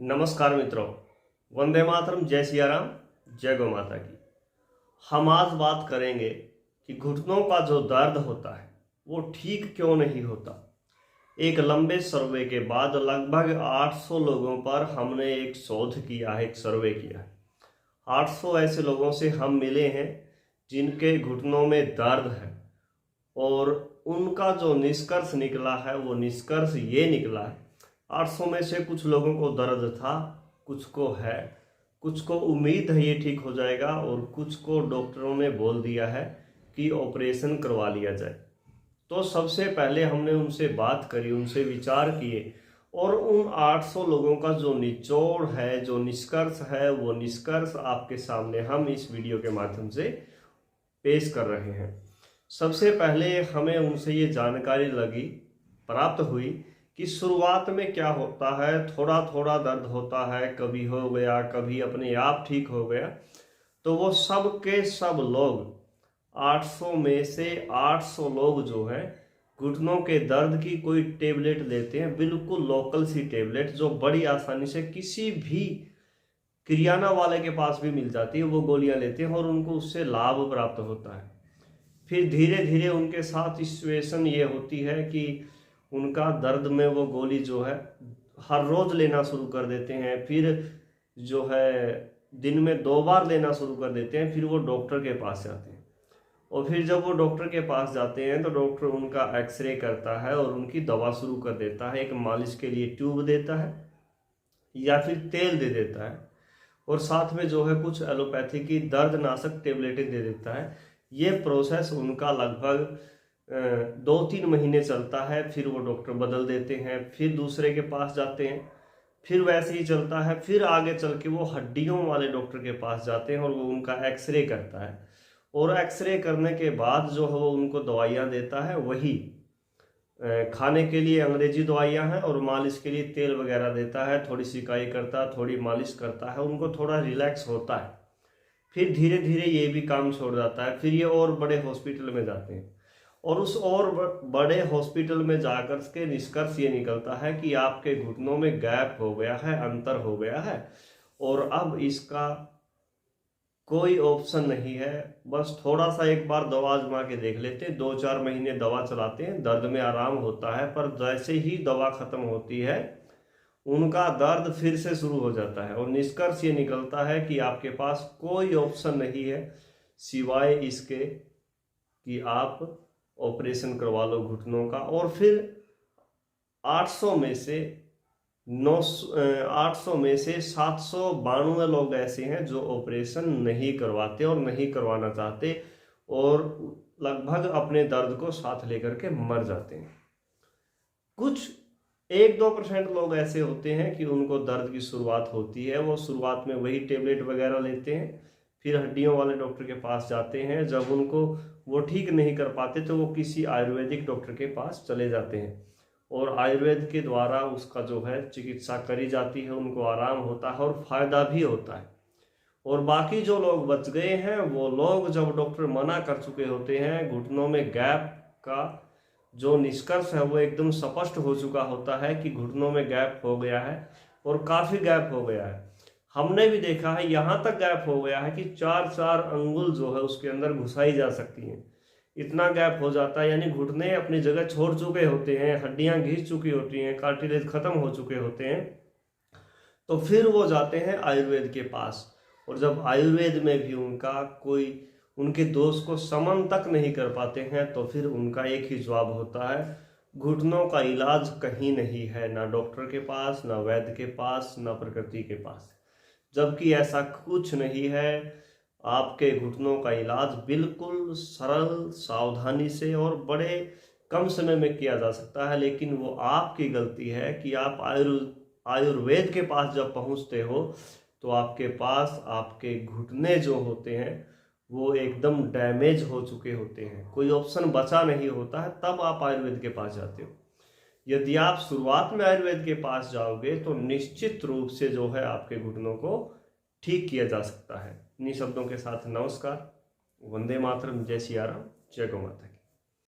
नमस्कार मित्रों, वंदे मातरम, जय सिया राम, जय गौ माता की। हम आज बात करेंगे कि घुटनों का जो दर्द होता है वो ठीक क्यों नहीं होता। एक लंबे सर्वे के बाद लगभग 800 लोगों पर हमने एक शोध किया है, एक सर्वे किया है। 800 ऐसे लोगों से हम मिले हैं जिनके घुटनों में दर्द है और उनका जो निष्कर्ष निकला है वो निष्कर्ष ये निकला है, 800 में से कुछ लोगों को दर्द था, कुछ को है, कुछ को उम्मीद है ये ठीक हो जाएगा और कुछ को डॉक्टरों ने बोल दिया है कि ऑपरेशन करवा लिया जाए। तो सबसे पहले हमने उनसे बात करी, उनसे विचार किए और उन 800 लोगों का जो निचोड़ है, जो निष्कर्ष है, वो निष्कर्ष आपके सामने हम इस वीडियो के माध्यम से पेश कर रहे हैं। सबसे पहले हमें उनसे ये जानकारी प्राप्त हुई कि शुरुआत में क्या होता है, थोड़ा थोड़ा दर्द होता है, कभी हो गया, कभी अपने आप ठीक हो गया। तो वो सब के सब लोग 800 में से 800 लोग जो है घुटनों के दर्द की कोई टेबलेट लेते हैं, बिल्कुल लोकल सी टेबलेट जो बड़ी आसानी से किसी भी किरियाना वाले के पास भी मिल जाती है। वो गोलियां लेते हैं और उनको उससे लाभ प्राप्त होता है। फिर धीरे धीरे उनके साथ सिचुएशन ये होती है कि उनका दर्द में वो गोली जो है हर रोज लेना शुरू कर देते हैं, फिर जो है दिन में 2 बार लेना शुरू कर देते हैं। फिर वो डॉक्टर के पास जाते हैं और फिर जब वो डॉक्टर के पास जाते हैं तो डॉक्टर उनका एक्सरे करता है और उनकी दवा शुरू कर देता है। एक मालिश के लिए ट्यूब देता है या फिर तेल दे देता है और साथ में जो है कुछ एलोपैथी की दर्दनाशक टेबलेटें दे देता है। ये प्रोसेस उनका लगभग 2-3 महीने चलता है। फिर वो डॉक्टर बदल देते हैं, फिर दूसरे के पास जाते हैं, फिर वैसे ही चलता है। फिर आगे चल के वो हड्डियों वाले डॉक्टर के पास जाते हैं और वो उनका एक्सरे करता है और एक्सरे करने के बाद जो है वो उनको दवाइयाँ देता है। वही खाने के लिए अंग्रेजी दवाइयाँ हैं और मालिश के लिए तेल वगैरह देता है। थोड़ी सिकाई करता है, थोड़ी मालिश करता है, उनको थोड़ा रिलैक्स होता है। फिर धीरे धीरे ये भी काम छोड़ जाता है। फिर ये और बड़े हॉस्पिटल में जाते हैं और उस और बड़े हॉस्पिटल में जाकर के निष्कर्ष ये निकलता है कि आपके घुटनों में गैप हो गया है, अंतर हो गया है और अब इसका कोई ऑप्शन नहीं है। बस थोड़ा सा एक बार दवा आजमा के देख लेते हैं, 2-4 महीने दवा चलाते हैं, दर्द में आराम होता है, पर जैसे ही दवा खत्म होती है उनका दर्द फिर से शुरू हो जाता है और निष्कर्ष ये निकलता है कि आपके पास कोई ऑप्शन नहीं है सिवाय इसके कि आप ऑपरेशन करवा लो घुटनों का। और फिर 800 में से 792 लोग ऐसे हैं जो ऑपरेशन नहीं करवाते और नहीं करवाना चाहते और लगभग अपने दर्द को साथ लेकर के मर जाते हैं। कुछ 1-2% लोग ऐसे होते हैं कि उनको दर्द की शुरुआत होती है, वो शुरुआत में वही टेबलेट वगैरह लेते हैं, फिर हड्डियों वाले डॉक्टर के पास जाते हैं। जब उनको वो ठीक नहीं कर पाते तो वो किसी आयुर्वेदिक डॉक्टर के पास चले जाते हैं और आयुर्वेद के द्वारा उसका जो है चिकित्सा करी जाती है, उनको आराम होता है और फायदा भी होता है। और बाकी जो लोग बच गए हैं वो लोग जब डॉक्टर मना कर चुके होते हैं, घुटनों में गैप का जो निष्कर्ष है वो एकदम स्पष्ट हो चुका होता है कि घुटनों में गैप हो गया है और काफ़ी गैप हो गया है। हमने भी देखा है, यहाँ तक गैप हो गया है कि 4-4 अंगुल जो है उसके अंदर घुसाई जा सकती हैं। इतना गैप हो जाता है, यानी घुटने अपनी जगह छोड़ चुके होते हैं, हड्डियां घिस चुकी होती हैं, कार्टिलेज खत्म हो चुके होते हैं। तो फिर वो जाते हैं आयुर्वेद के पास और जब आयुर्वेद में भी उनके दोष को समन तक नहीं कर पाते हैं तो फिर उनका एक ही जवाब होता है, घुटनों का इलाज कहीं नहीं है, ना डॉक्टर के पास, ना वैद्य के पास, ना प्रकृति के पास। जबकि ऐसा कुछ नहीं है। आपके घुटनों का इलाज बिल्कुल सरल, सावधानी से और बड़े कम समय में किया जा सकता है। लेकिन वो आपकी गलती है कि आप आयुर्वेद के पास जब पहुंचते हो तो आपके पास आपके घुटने जो होते हैं वो एकदम डैमेज हो चुके होते हैं, कोई ऑप्शन बचा नहीं होता है, तब आप आयुर्वेद के पास जाते हो। यदि आप शुरुआत में आयुर्वेद के पास जाओगे तो निश्चित रूप से जो है आपके घुटनों को ठीक किया जा सकता है। इन्हीं शब्दों के साथ नमस्कार, वंदे मातरम, जय सिया राम, जय गौ माता।